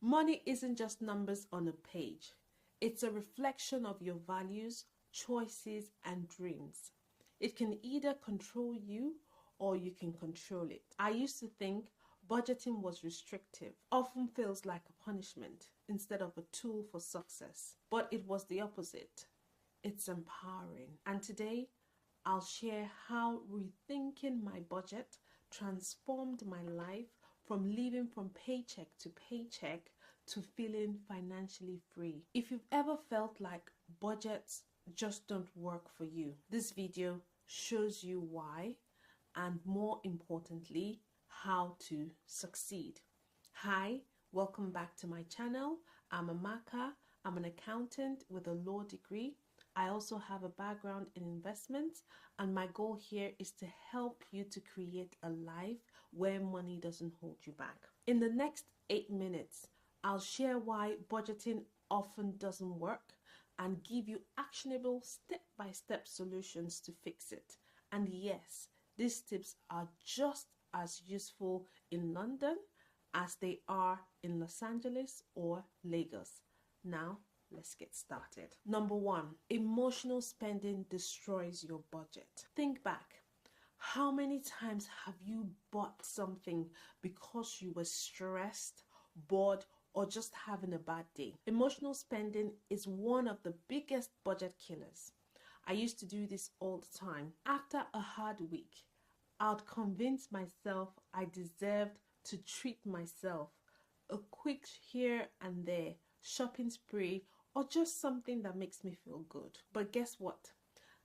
Money isn't just numbers on a page. It's a reflection of your values, choices, and dreams. It can either control you or you can control it. I used to think budgeting was restrictive, often feels like a punishment instead of a tool for success. But it was the opposite. It's empowering. And today, I'll share how rethinking my budget transformed my life from living from paycheck to paycheck to feeling financially free. If you've ever felt like budgets just don't work for you, this video shows you why, and more importantly, how to succeed. Hi, welcome back to my channel. I'm Amaka. I'm an accountant with a law degree. I also have a background in investments, and my goal here is to help you to create a life where money doesn't hold you back. In the next 8 minutes, I'll share why budgeting often doesn't work and give you actionable step-by-step solutions to fix it. And yes, these tips are just as useful in London as they are in Los Angeles or Lagos. Now, let's get started. Number 1, emotional spending destroys your budget. Think back. How many times have you bought something because you were stressed, bored, or just having a bad day? Emotional spending is one of the biggest budget killers. I used to do this all the time. After a hard week, I'd convince myself I deserved to treat myself. A quick here and there, shopping spree, or just something that makes me feel good. But guess what?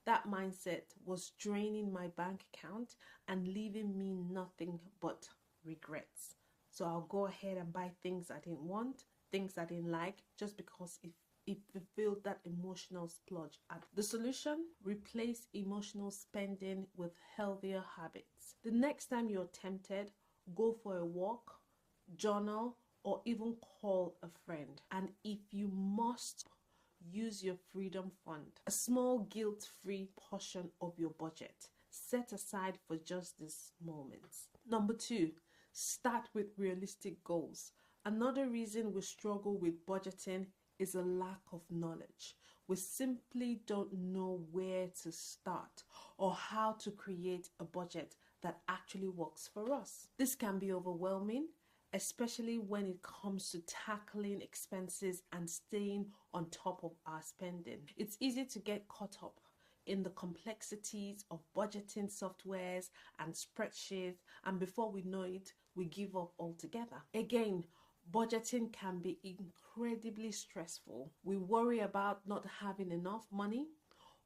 That mindset was draining my bank account and leaving me nothing but regrets. So I'll go ahead and buy things I didn't want, things I didn't like, just because it fulfilled that emotional splurge. The solution? Replace emotional spending with healthier habits. The next time you're tempted, go for a walk, journal, or even call a friend. And if you must, use your freedom fund, a small guilt-free portion of your budget set aside for just these moments. Number 2, start with realistic goals. Another reason we struggle with budgeting is a lack of knowledge. We simply don't know where to start or how to create a budget that actually works for us. This can be overwhelming, especially when it comes to tackling expenses and staying on top of our spending. It's easy to get caught up in the complexities of budgeting softwares and spreadsheets, and before we know it, we give up altogether. Again, budgeting can be incredibly stressful. We worry about not having enough money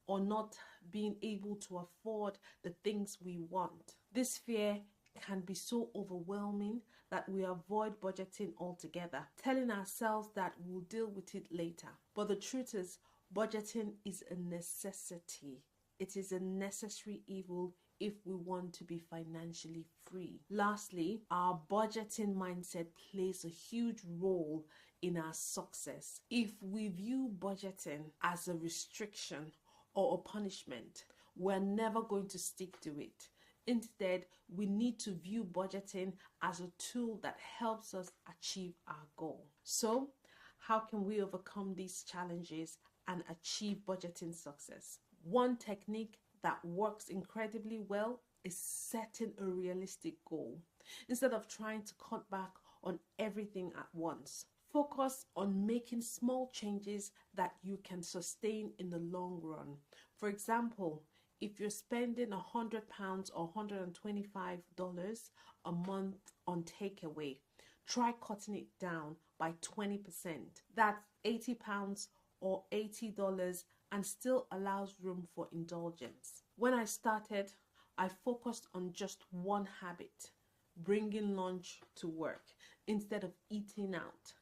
or not being able to afford the things we want. This fear can be so overwhelming that we avoid budgeting altogether, telling ourselves that we'll deal with it later. But the truth is, budgeting is a necessity. It is a necessary evil if we want to be financially free. Lastly, our budgeting mindset plays a huge role in our success. If we view budgeting as a restriction or a punishment, we're never going to stick to it. Instead, we need to view budgeting as a tool that helps us achieve our goal. So, how can we overcome these challenges and achieve budgeting success? One technique that works incredibly well is setting a realistic goal. Instead of trying to cut back on everything at once, focus on making small changes that you can sustain in the long run. For example, if you're spending £100 or $125 a month on takeaway, try cutting it down by 20%. That's £80 or $80 and still allows room for indulgence. When I started, I focused on just one habit, bringing lunch to work instead of eating out.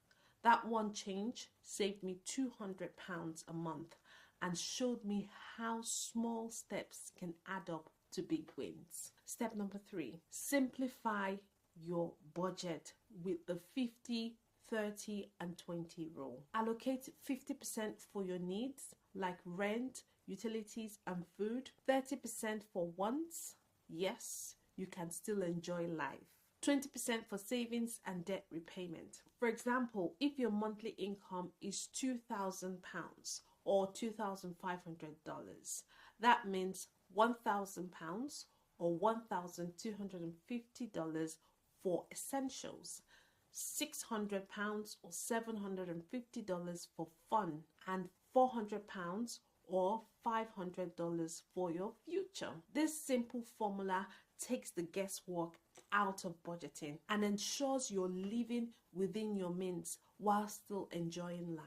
That one change saved me £200 a month and showed me how small steps can add up to big wins. Step number 3, simplify your budget with the 50, 30 and 20 rule. Allocate 50% for your needs like rent, utilities and food, 30% for wants. Yes, you can still enjoy life. 20% for savings and debt repayment. For example, if your monthly income is £2,000 or $2,500, that means £1,000 or $1,250 for essentials, £600 or $750 for fun, and £400 or $500 for your future. This simple formula takes the guesswork out of budgeting and ensures you're living within your means while still enjoying life.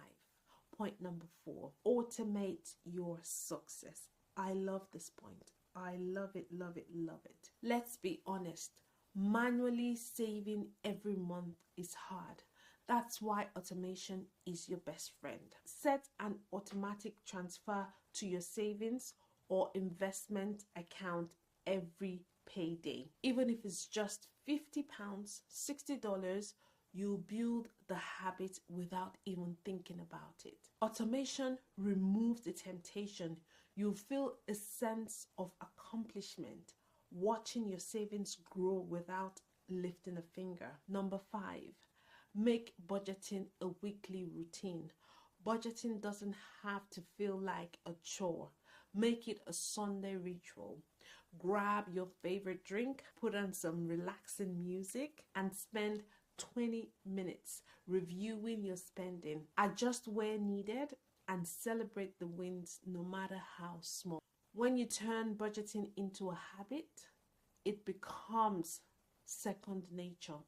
Point number 4, automate your success. I love this point. I love it, love it, love it. Let's be honest. Manually saving every month is hard. That's why automation is your best friend. Set an automatic transfer to your savings or investment account every payday. Even if it's just £50, $60, you'll build the habit without even thinking about it. Automation removes the temptation. You feel a sense of accomplishment watching your savings grow without lifting a finger. Number 5, make budgeting a weekly routine. Budgeting doesn't have to feel like a chore. Make it a Sunday ritual. Grab your favorite drink, put on some relaxing music, and spend 20 minutes reviewing your spending. Adjust where needed and celebrate the wins no matter how small. When you turn budgeting into a habit, it becomes second nature.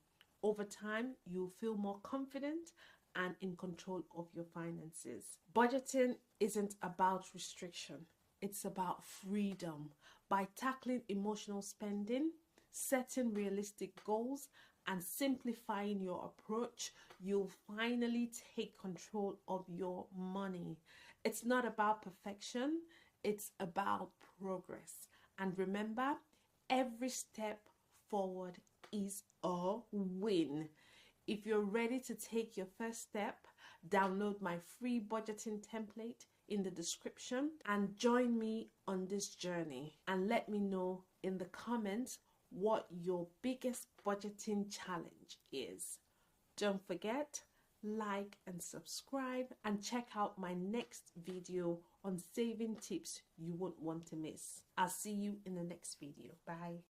Over time, you'll feel more confident and in control of your finances. Budgeting isn't about restriction. It's about freedom. By tackling emotional spending, setting realistic goals, and simplifying your approach, you'll finally take control of your money. It's not about perfection, it's about progress. And remember, every step forward is a win. If you're ready to take your first step, download my free budgeting template in the description and join me on this journey. And let me know in the comments what your biggest budgeting challenge is. Don't forget, like and subscribe, and check out my next video on saving tips you won't want to miss. I'll see you in the next video. Bye.